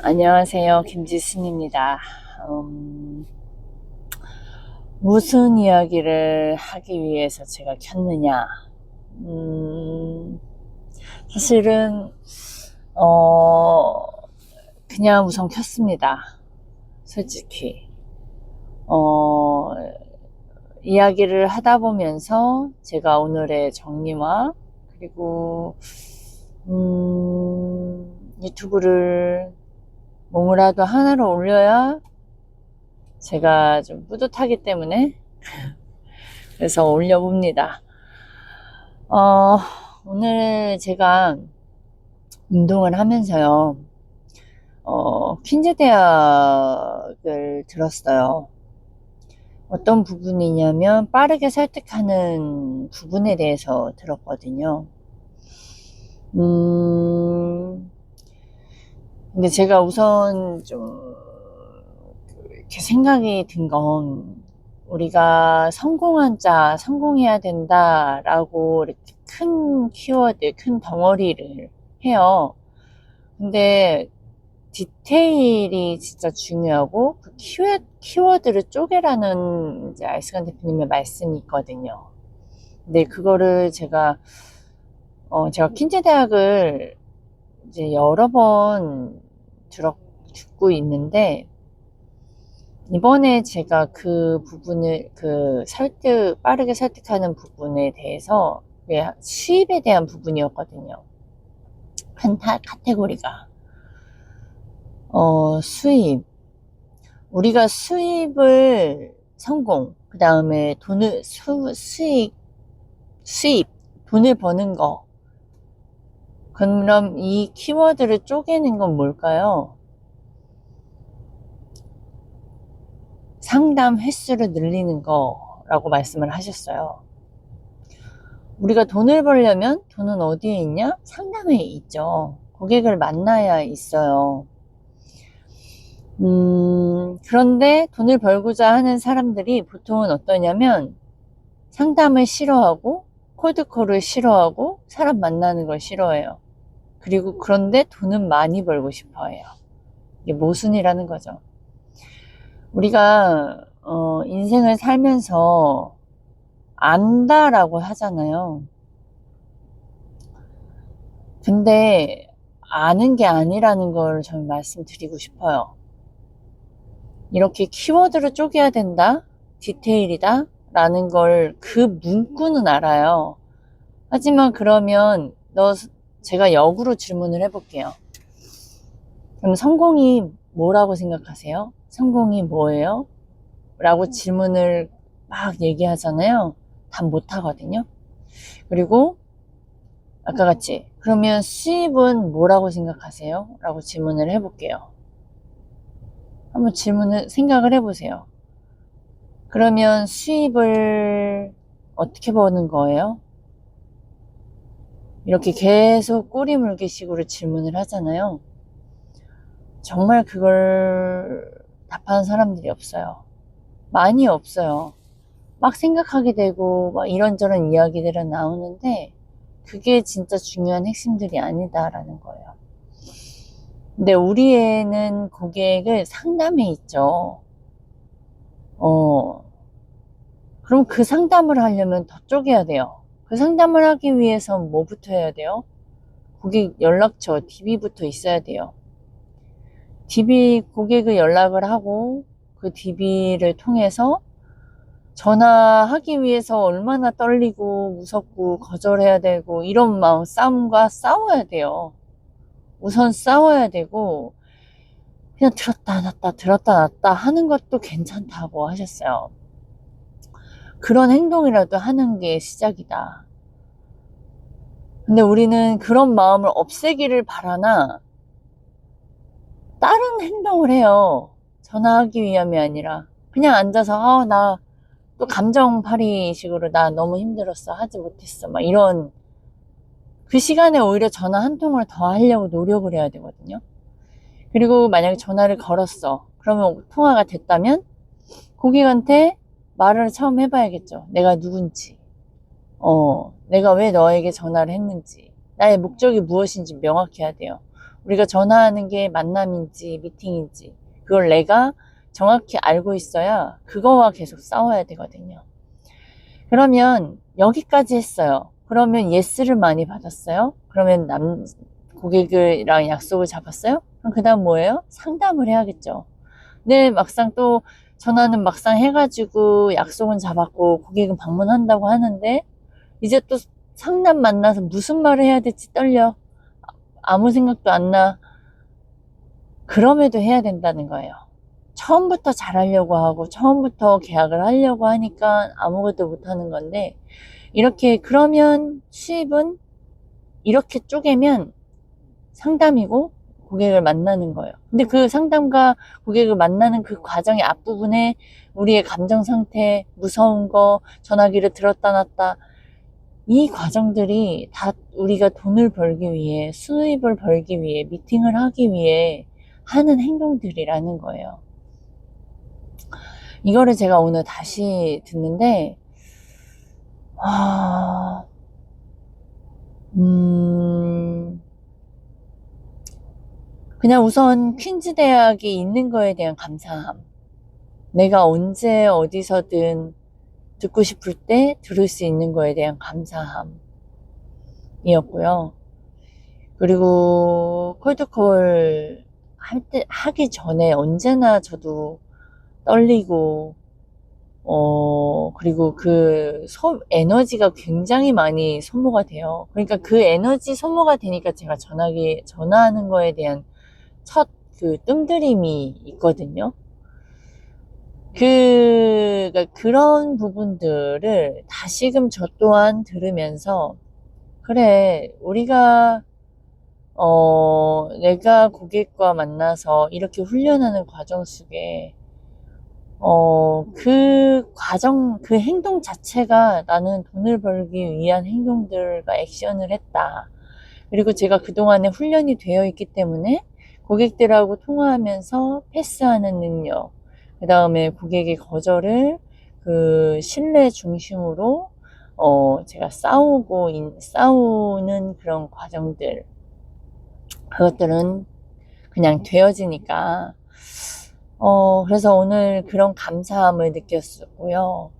안녕하세요. 김지순입니다. 무슨 이야기를 하기 위해서 제가 켰느냐? 사실은, 어, 그냥 우선 켰습니다. 솔직히. 어, 이야기를 하다 보면서 제가 오늘의 정리와, 그리고, 유튜브를 뭐라도 하나로 올려야 제가 좀 뿌듯하기 때문에 그래서 올려봅니다. 어, 오늘 제가 운동을 하면서요, 퀸즈 대학을 들었어요. 어떤 부분이냐면 빠르게 설득하는 부분에 대해서 들었거든요. 근데 제가 우선 좀 이렇게 생각이 든 건 우리가 성공해야 된다라고 이렇게 큰 키워드, 큰 덩어리를 해요. 근데 디테일이 진짜 중요하고 그 키워드를 쪼개라는 이제 아이스간 대표님의 말씀이 있거든요. 근데 그거를 제가 퀸즈 대학을 이제 여러 번 듣고 있는데 이번에 제가 그 부분을 빠르게 설득하는 부분에 대해서 수입에 대한 부분이었거든요. 한 카테고리가 수입. 우리가 수입을 그 다음에 수입, 돈을 버는 거. 그럼 이 키워드를 쪼개는 건 뭘까요? 상담 횟수를 늘리는 거라고 말씀을 하셨어요. 우리가 돈을 벌려면 돈은 어디에 있냐? 상담에 있죠. 고객을 만나야 있어요. 그런데 돈을 벌고자 하는 사람들이 보통은 어떠냐면 상담을 싫어하고 콜드콜을 싫어하고 사람 만나는 걸 싫어해요. 그리고 그런데 돈은 많이 벌고 싶어 해요. 이게 모순이라는 거죠. 우리가 인생을 살면서 안다라고 하잖아요. 근데 아는 게 아니라는 걸 저는 말씀드리고 싶어요. 이렇게 키워드를 쪼개야 된다, 디테일이다 라는 걸 그 문구는 알아요. 하지만 그러면 제가 역으로 질문을 해볼게요. 그럼 성공이 뭐라고 생각하세요? 성공이 뭐예요? 라고 질문을 막 얘기하잖아요. 답 못하거든요. 그리고 아까 같이 그러면 수입은 뭐라고 생각하세요? 라고 질문을 해볼게요. 한번 생각을 해보세요. 그러면 수입을 어떻게 버는 거예요? 이렇게 계속 꼬리 물기 식으로 질문을 하잖아요. 정말 그걸 답하는 사람들이 없어요. 많이 없어요. 막 생각하게 되고 막 이런저런 이야기들은 나오는데 그게 진짜 중요한 핵심들이 아니다라는 거예요. 근데 우리 애는 고객을 상담해 있죠. 그럼 그 상담을 하려면 더 쪼개야 돼요. 그 상담을 하기 위해선 뭐부터 해야 돼요? 고객 연락처, DB부터 있어야 돼요. 고객의 연락을 하고 그 DB를 통해서 전화하기 위해서 얼마나 떨리고 무섭고 거절해야 되고 이런 싸움과 싸워야 돼요. 우선 싸워야 되고 그냥 들었다 놨다 하는 것도 괜찮다고 하셨어요. 그런 행동이라도 하는 게 시작이다. 근데 우리는 그런 마음을 없애기를 바라나 다른 행동을 해요. 전화하기 위함이 아니라 그냥 앉아서 나 또 감정팔이 식으로 나 너무 힘들었어 하지 못했어 막 이런 그 시간에 오히려 전화 한 통을 더 하려고 노력을 해야 되거든요. 그리고 만약에 전화를 걸었어. 그러면 통화가 됐다면 고객한테 말을 처음 해봐야겠죠. 내가 누군지, 내가 왜 너에게 전화를 했는지, 나의 목적이 무엇인지 명확해야 돼요. 우리가 전화하는 게 만남인지 미팅인지 그걸 내가 정확히 알고 있어야 그거와 계속 싸워야 되거든요. 그러면 여기까지 했어요. 그러면 예스를 많이 받았어요. 그러면 고객이랑 약속을 잡았어요. 그럼 그 다음 뭐예요? 상담을 해야겠죠. 네, 막상 또 전화는 막상 해가지고 약속은 잡았고 고객은 방문한다고 하는데 이제 또 상담 만나서 무슨 말을 해야 될지 떨려. 아무 생각도 안 나. 그럼에도 해야 된다는 거예요. 처음부터 잘하려고 하고 처음부터 계약을 하려고 하니까 아무것도 못하는 건데 이렇게 그러면 수입은 이렇게 쪼개면 상담이고 고객을 만나는 거예요. 근데 그 상담과 고객을 만나는 그 과정의 앞부분에 우리의 감정 상태, 무서운 거, 전화기를 들었다 놨다 이 과정들이 다 우리가 돈을 벌기 위해, 수입을 벌기 위해, 미팅을 하기 위해 하는 행동들이라는 거예요. 이거를 제가 오늘 다시 듣는데, 아, 그냥 우선 퀸즈 대학이 있는 거에 대한 감사함. 내가 언제 어디서든 듣고 싶을 때 들을 수 있는 거에 대한 감사함이었고요. 그리고 콜드콜 하기 전에 언제나 저도 떨리고, 그리고 에너지가 굉장히 많이 소모가 돼요. 그러니까 그 에너지 소모가 되니까 제가 전화하는 거에 대한 첫 그 뜸들임이 있거든요. 그러니까 그런 부분들을 다시금 저 또한 들으면서, 그래, 내가 고객과 만나서 이렇게 훈련하는 과정 속에, 그 과정, 그 행동 자체가 나는 돈을 벌기 위한 행동들과 액션을 했다. 그리고 제가 그동안에 훈련이 되어 있기 때문에 고객들하고 통화하면서 패스하는 능력, 그 다음에 고객의 거절을 그 신뢰 중심으로, 제가 싸우는 그런 과정들, 그것들은 그냥 되어지니까, 그래서 오늘 그런 감사함을 느꼈고요.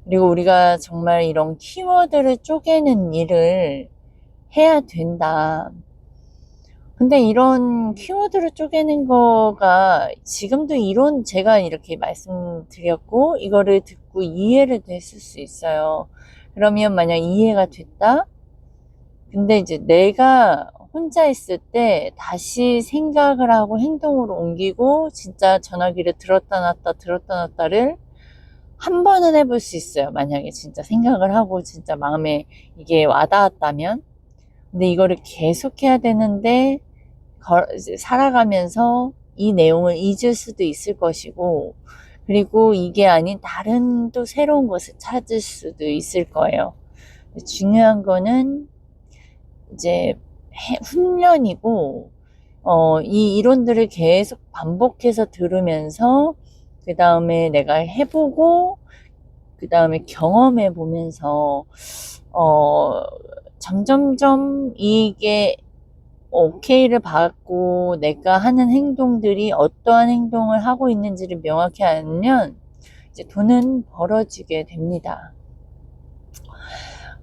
그리고 우리가 정말 이런 키워드를 쪼개는 일을 해야 된다. 근데 이런 키워드를 쪼개는 거가 지금도 제가 이렇게 말씀드렸고 이거를 듣고 이해를 됐을 수 있어요. 그러면 만약 이해가 됐다? 근데 이제 내가 혼자 있을 때 다시 생각을 하고 행동으로 옮기고 진짜 전화기를 들었다 놨다를 한 번은 해볼 수 있어요. 만약에 진짜 생각을 하고 진짜 마음에 이게 와닿았다면. 근데 이거를 계속 해야 되는데 살아가면서 이 내용을 잊을 수도 있을 것이고, 그리고 이게 아닌 다른 또 새로운 것을 찾을 수도 있을 거예요. 중요한 거는 이제 훈련이고, 이 이론들을 계속 반복해서 들으면서, 그 다음에 내가 해보고, 그 다음에 경험해 보면서, 점점점 이게 오케이를 받고 내가 하는 행동들이 어떠한 행동을 하고 있는지를 명확히 알면 이제 돈은 벌어지게 됩니다.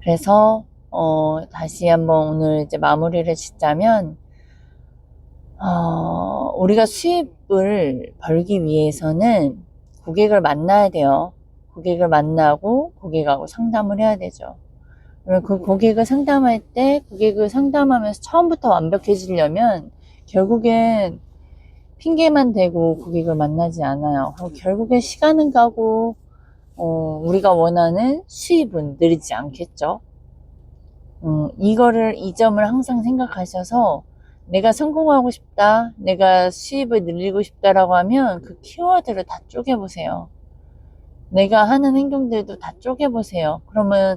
그래서 다시 한번 오늘 이제 마무리를 짓자면 우리가 수입을 벌기 위해서는 고객을 만나야 돼요. 고객을 만나고 고객하고 상담을 해야 되죠. 그러면 그 고객을 상담할 때 고객을 상담하면서 처음부터 완벽해지려면 결국엔 핑계만 대고 고객을 만나지 않아요. 그럼 결국엔 시간은 가고 우리가 원하는 수입은 늘지 않겠죠. 이 점을 항상 생각하셔서 내가 성공하고 싶다, 내가 수입을 늘리고 싶다라고 하면 그 키워드를 다 쪼개보세요. 내가 하는 행동들도 다 쪼개보세요. 그러면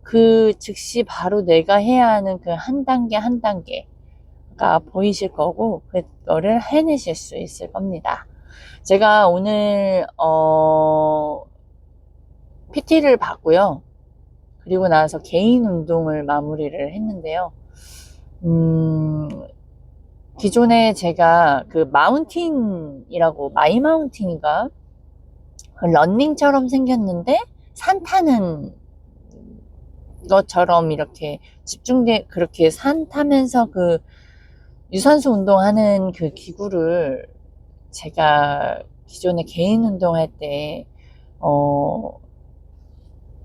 그 즉시 바로 내가 해야 하는 그 한 단계 한 단계가 보이실 거고 그거를 해내실 수 있을 겁니다. 제가 오늘 PT를 받고요. 그리고 나서 개인 운동을 마무리를 했는데요. 기존에 제가 그 마운틴이라고, 마이 마운틴인가? 런닝처럼 생겼는데 산 타는 것처럼 이렇게 그렇게 산 타면서 그 유산소 운동하는 그 기구를 제가 기존에 개인 운동할 때,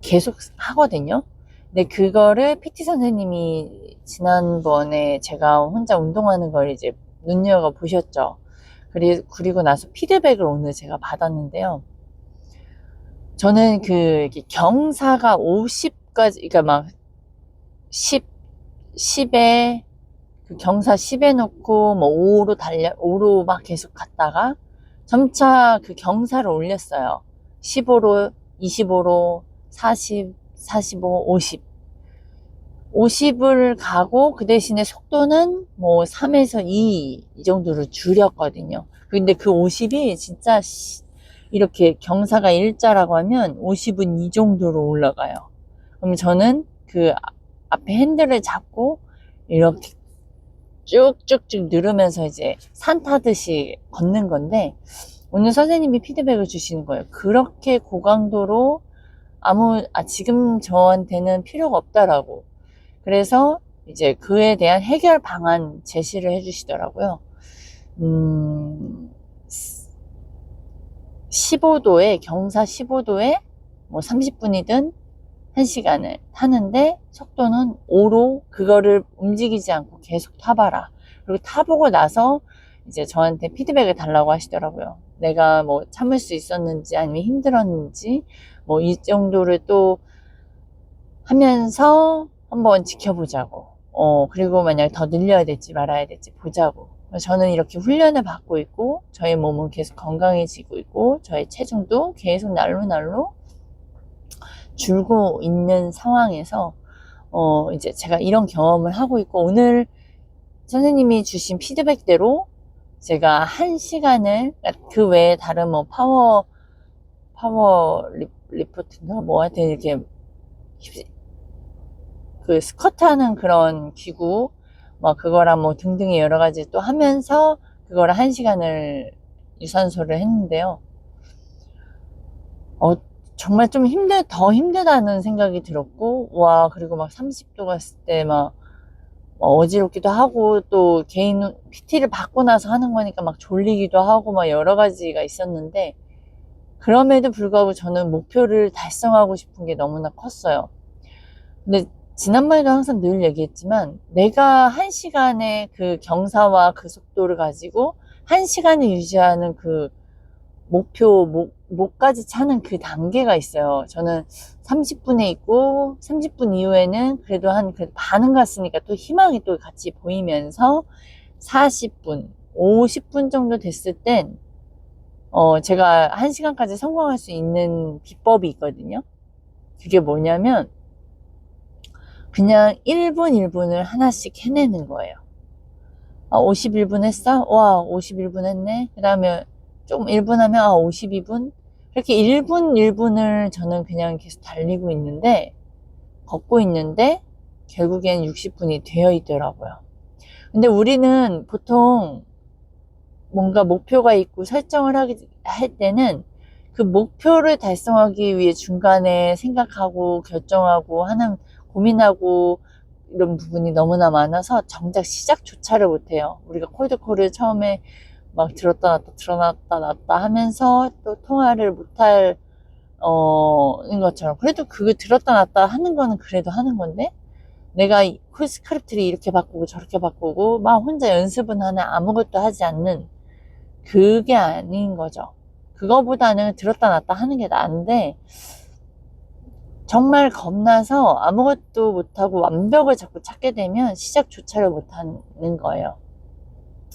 계속 하거든요. 근데 그거를 PT 선생님이 지난번에 제가 혼자 운동하는 걸 이제 눈여겨보셨죠. 그리고 나서 피드백을 오늘 제가 받았는데요. 저는 이렇게 경사가 50까지, 그러니까 막 10, 10에, 그 경사 10에 놓고 뭐 5로 막 계속 갔다가 점차 그 경사를 올렸어요. 15로, 25로, 40, 45, 50. 50을 가고 그 대신에 속도는 뭐 3에서 2 정도로 줄였거든요. 근데 그 50이 진짜 이렇게 경사가 일자라고 하면 50은 이 정도로 올라가요. 그럼 저는 그 앞에 핸들을 잡고 이렇게 쭉쭉쭉 누르면서 이제 산 타듯이 걷는 건데, 오늘 선생님이 피드백을 주시는 거예요. 그렇게 고강도로 지금 저한테는 필요가 없다라고. 그래서 이제 그에 대한 해결 방안 제시를 해주시더라고요. 15도에, 경사 15도에 뭐 30분이든 1시간을 타는데 속도는 5로 그거를 움직이지 않고 계속 타봐라. 그리고 타보고 나서 이제 저한테 피드백을 달라고 하시더라고요. 내가 뭐 참을 수 있었는지 아니면 힘들었는지 뭐 이 정도를 또 하면서 한번 지켜보자고. 그리고 만약 더 늘려야 될지 말아야 될지 보자고. 저는 이렇게 훈련을 받고 있고 저의 몸은 계속 건강해지고 있고 저의 체중도 계속 날로 줄고 있는 상황에서 이제 제가 이런 경험을 하고 있고, 오늘 선생님이 주신 피드백대로 제가 1시간을, 그 외에 다른 뭐 파워 리프트인가 뭐 하여튼 이렇게 그 스쿼트 하는 그런 기구 뭐 그거랑 뭐 등등의 여러 가지 또 하면서 그거를 1시간을 유산소를 했는데요. 정말 좀 더 힘들다는 생각이 들었고, 와, 그리고 막 30도 갔을 때 막 어지럽기도 하고, 또 개인 PT를 받고 나서 하는 거니까 막 졸리기도 하고, 막 여러 가지가 있었는데, 그럼에도 불구하고 저는 목표를 달성하고 싶은 게 너무나 컸어요. 근데 지난번에도 항상 늘 얘기했지만, 내가 1시간의 그 경사와 그 속도를 가지고 1시간을 유지하는 그 목까지 차는 그 단계가 있어요. 저는 30분에 있고 30분 이후에는 그래도 반은 갔으니까 또 희망이 또 같이 보이면서 40분, 50분 정도 됐을 땐 제가 1시간까지 성공할 수 있는 비법이 있거든요. 그게 뭐냐면 그냥 1분 1분을 하나씩 해내는 거예요. 51분 했어? 와, 51분 했네. 그 다음에 조금 1분 하면 52분? 이렇게 1분 1분을 저는 그냥 계속 걷고 있는데 결국엔 60분이 되어 있더라고요. 근데 우리는 보통 뭔가 목표가 있고 설정을 할 때는 그 목표를 달성하기 위해 중간에 생각하고 결정하고 고민하고 이런 부분이 너무나 많아서 정작 시작조차를 못해요. 우리가 콜드콜을 처음에 막 들었다 놨다 하면서 또 통화를 못할 인 것처럼, 그래도 그거 들었다 놨다 하는 거는 그래도 하는 건데, 내가 콜 스크립트를 이렇게 바꾸고 저렇게 바꾸고 막 혼자 연습은 하나 아무것도 하지 않는, 그게 아닌 거죠. 그거보다는 들었다 놨다 하는 게 나은데, 정말 겁나서 아무것도 못하고 완벽을 자꾸 찾게 되면 시작조차를 못하는 거예요.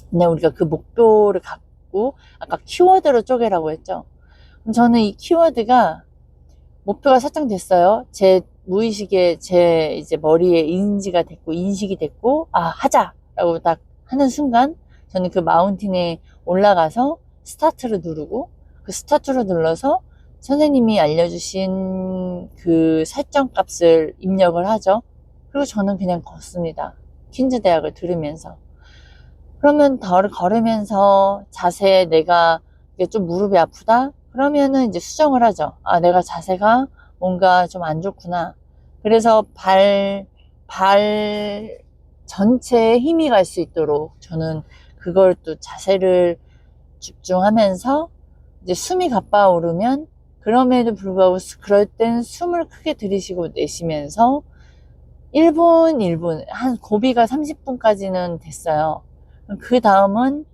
근데 우리가 그 목표를 갖고, 아까 키워드로 쪼개라고 했죠. 그럼 저는 이 키워드가, 목표가 설정됐어요. 제 무의식에, 제 이제 머리에 인식이 됐고, 하자라고 딱 하는 순간, 저는 그 마운틴에 올라가서 스타트를 누르고, 그 스타트를 눌러서 선생님이 알려주신 그 설정 값을 입력을 하죠. 그리고 저는 그냥 걷습니다. 퀸즈 대학을 들으면서. 그러면 걸으면서 자세 내가 이게 좀 무릎이 아프다? 그러면은 이제 수정을 하죠. 아, 내가 자세가 뭔가 좀 안 좋구나. 그래서 발 전체에 힘이 갈 수 있도록 저는 그걸 또 자세를 집중하면서 이제 숨이 가빠오르면 그럼에도 불구하고 그럴 땐 숨을 크게 들이쉬고 내쉬면서 1분, 1분, 한 고비가 30분까지는 됐어요. 그 다음은,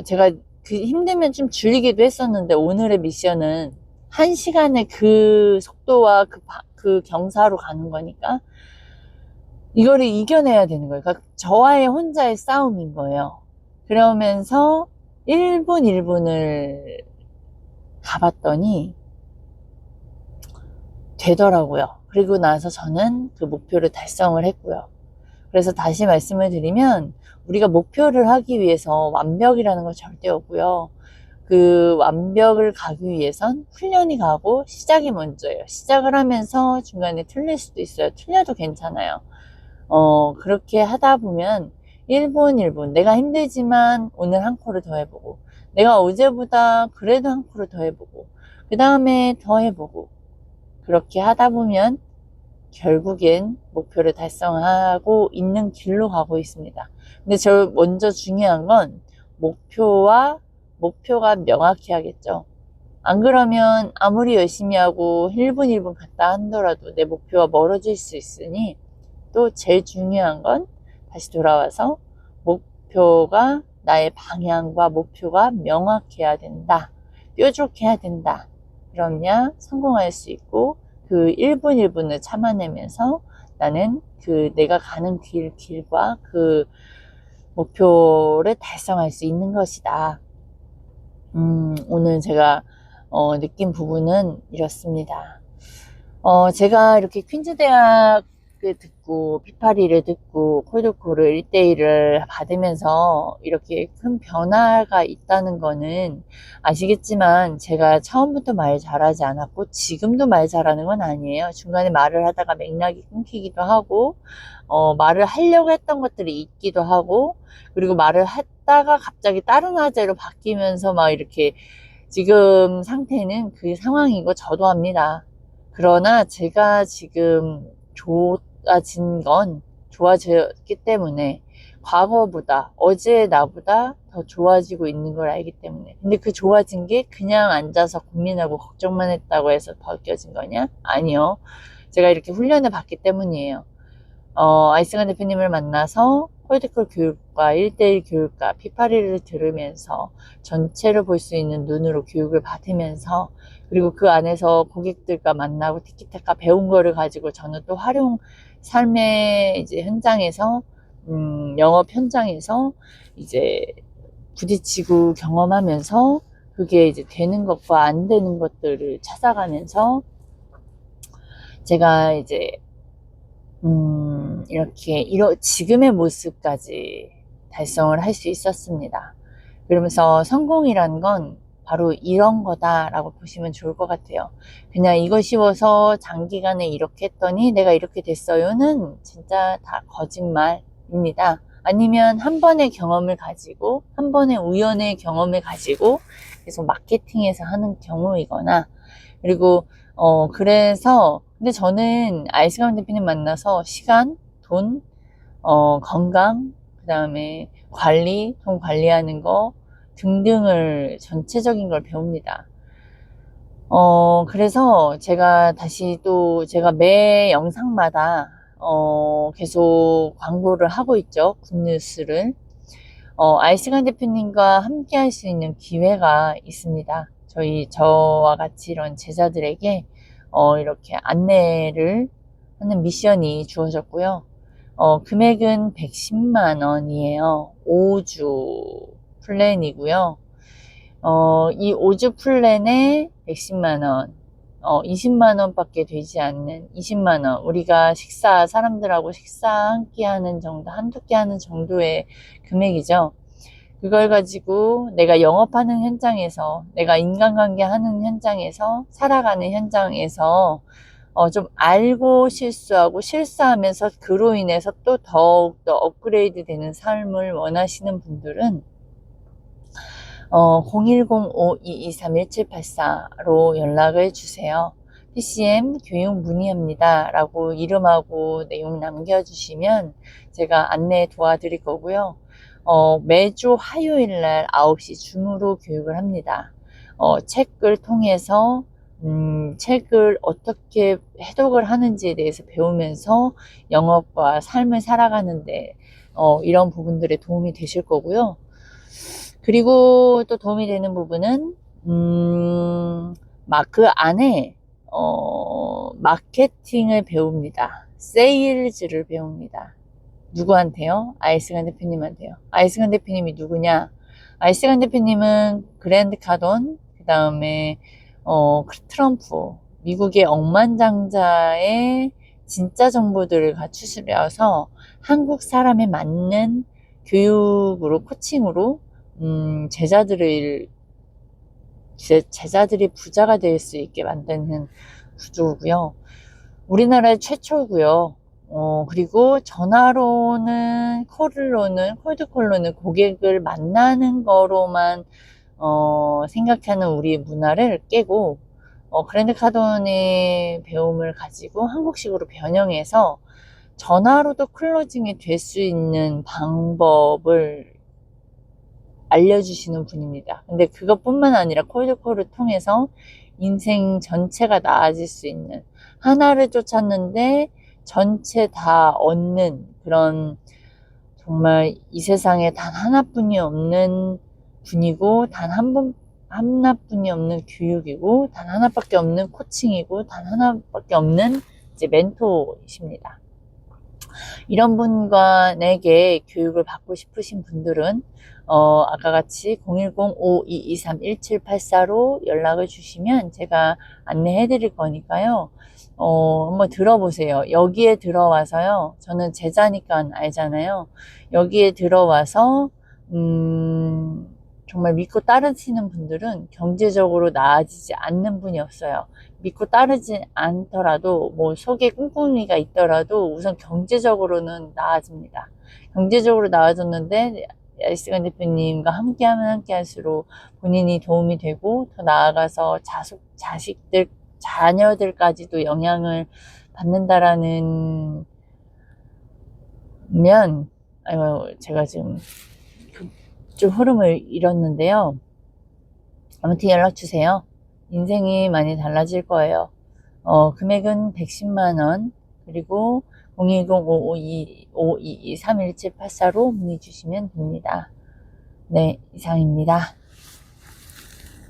제가 그 힘들면 좀 줄이기도 했었는데, 오늘의 미션은 1시간에 그 속도와 그 경사로 가는 거니까, 이거를 이겨내야 되는 거예요. 그러니까 저와의 혼자의 싸움인 거예요. 그러면서 1분, 1분을 가봤더니, 되더라고요. 그리고 나서 저는 그 목표를 달성을 했고요. 그래서 다시 말씀을 드리면 우리가 목표를 하기 위해서 완벽이라는 건 절대 없고요. 그 완벽을 가기 위해선 훈련이 가고 시작이 먼저예요. 시작을 하면서 중간에 틀릴 수도 있어요. 틀려도 괜찮아요. 그렇게 하다 보면 1분 1분 내가 힘들지만 오늘 한 코를 더 해보고 내가 어제보다 그래도 한 코를 더 해보고 그 다음에 더 해보고 그렇게 하다 보면 결국엔 목표를 달성하고 있는 길로 가고 있습니다. 근데 저 먼저 중요한 건 목표가 명확히 하겠죠. 안 그러면 아무리 열심히 하고 1분 1분 갔다 하더라도 내 목표가 멀어질 수 있으니 또 제일 중요한 건 다시 돌아와서 목표가 나의 방향과 목표가 명확해야 된다. 뾰족해야 된다. 그러면 성공할 수 있고 그 1분 1분을 참아내면서 나는 그 내가 가는 길과 그 목표를 달성할 수 있는 것이다. 오늘 제가 느낀 부분은 이렇습니다. 제가 이렇게 퀸즈 대학을 듣고 피파리를 듣고 콜드콜을 1대1을 받으면서 이렇게 큰 변화가 있다는 거는 아시겠지만 제가 처음부터 말 잘하지 않았고 지금도 말 잘하는 건 아니에요. 중간에 말을 하다가 맥락이 끊기기도 하고 말을 하려고 했던 것들이 있기도 하고 그리고 말을 했다가 갑자기 다른 화제로 바뀌면서 막 이렇게 지금 상태는 그 상황이고 저도 합니다. 그러나 제가 지금 좋아졌기 때문에 과거보다 어제의 나보다 더 좋아지고 있는 걸 알기 때문에 근데 그 좋아진 게 그냥 앉아서 고민하고 걱정만 했다고 해서 바뀌어진 거냐? 아니요. 제가 이렇게 훈련을 받기 때문이에요. 아이승환 대표님을 만나서 콜드콜 교육과 1대1 교육과 피파리를 들으면서 전체를 볼 수 있는 눈으로 교육을 받으면서 그리고 그 안에서 고객들과 만나고 티키타카 배운 거를 가지고 저는 또 삶의 이제 현장에서 영업 현장에서 이제 부딪히고 경험하면서 그게 이제 되는 것과 안 되는 것들을 찾아가면서 제가 이제 이렇게 지금의 모습까지 달성을 할 수 있었습니다. 그러면서 성공이란 건 바로 이런 거다라고 보시면 좋을 것 같아요. 그냥 이거 쉬워서 장기간에 이렇게 했더니 내가 이렇게 됐어요는 진짜 다 거짓말입니다. 아니면 한 번의 경험을 가지고 한 번의 우연의 경험을 가지고 계속 마케팅에서 하는 경우이거나 그리고 그래서 근데 저는 아이스가운 대표님 만나서 시간, 돈, 건강, 그 다음에 돈 관리하는 거 등등을 전체적인 걸 배웁니다. 그래서 제가 다시 또 제가 매 영상마다 계속 광고를 하고 있죠. 굿뉴스를. 아이스간 대표님과 함께 할 수 있는 기회가 있습니다. 저와 같이 이런 제자들에게, 이렇게 안내를 하는 미션이 주어졌고요. 금액은 110만 원이에요. 5주 플랜이고요. 이 5주 플랜에 110만 원, 20만 원밖에 되지 않는 20만 원. 우리가 사람들하고 식사 한 끼 하는 정도, 한두 끼 하는 정도의 금액이죠. 그걸 가지고 내가 영업하는 현장에서, 내가 인간관계 하는 현장에서, 살아가는 현장에서, 좀 알고 실수하고 실수하면서 그로 인해서 또 더욱더 업그레이드 되는 삶을 원하시는 분들은 010-5223-1784로 연락을 주세요. PCM 교육 문의합니다 라고 이름하고 내용 남겨주시면 제가 안내 도와드릴 거고요. 매주 화요일날 9시 줌으로 교육을 합니다. 책을 통해서 책을 어떻게 해독을 하는지에 대해서 배우면서 영업과 삶을 살아가는데 이런 부분들에 도움이 되실 거고요. 그리고 또 도움이 되는 부분은 막 그 안에 마케팅을 배웁니다. 세일즈를 배웁니다. 누구한테요? 아이스간 대표님한테요. 아이스간 대표님이 누구냐? 아이스간 대표님은 그랜드 카돈, 그 다음에 트럼프, 미국의 억만장자의 진짜 정보들을 갖추시려서 한국 사람에 맞는 교육으로, 코칭으로 제자들이 부자가 될 수 있게 만드는 구조고요. 우리나라의 최초고요. 그리고 전화로는, 콜드콜로는 고객을 만나는 거로만, 생각하는 우리의 문화를 깨고, 그랜드 카돈의 배움을 가지고 한국식으로 변형해서 전화로도 클로징이 될 수 있는 방법을 알려주시는 분입니다. 근데 그것뿐만 아니라 콜드콜을 통해서 인생 전체가 나아질 수 있는, 하나를 쫓았는데 전체 다 얻는 그런, 정말 이 세상에 단 하나뿐이 없는 분이고, 하나뿐이 없는 교육이고, 단 하나밖에 없는 코칭이고, 단 하나밖에 없는 이제 멘토이십니다. 이런 분과 내게 교육을 받고 싶으신 분들은 아까 같이 010-5223-1784로 연락을 주시면 제가 안내해 드릴 거니까요. 한번 들어보세요. 여기에 들어와서요. 저는 제자니까 알잖아요. 여기에 들어와서 정말 믿고 따르시는 분들은 경제적으로 나아지지 않는 분이 없어요. 믿고 따르지 않더라도, 뭐 속에 꿍꿍이가 있더라도 우선 경제적으로는 나아집니다. 경제적으로 나아졌는데 아이스간 대표님과 함께하면 함께할수록 본인이 도움이 되고, 더 나아가서 자식들, 자녀들까지도 영향을 받는다라는 면, 제가 지금 좀 흐름을 잃었는데요. 아무튼 연락 주세요. 인생이 많이 달라질 거예요. 금액은 110만원, 그리고 010-5223-1784로 문의 주시면 됩니다. 네, 이상입니다.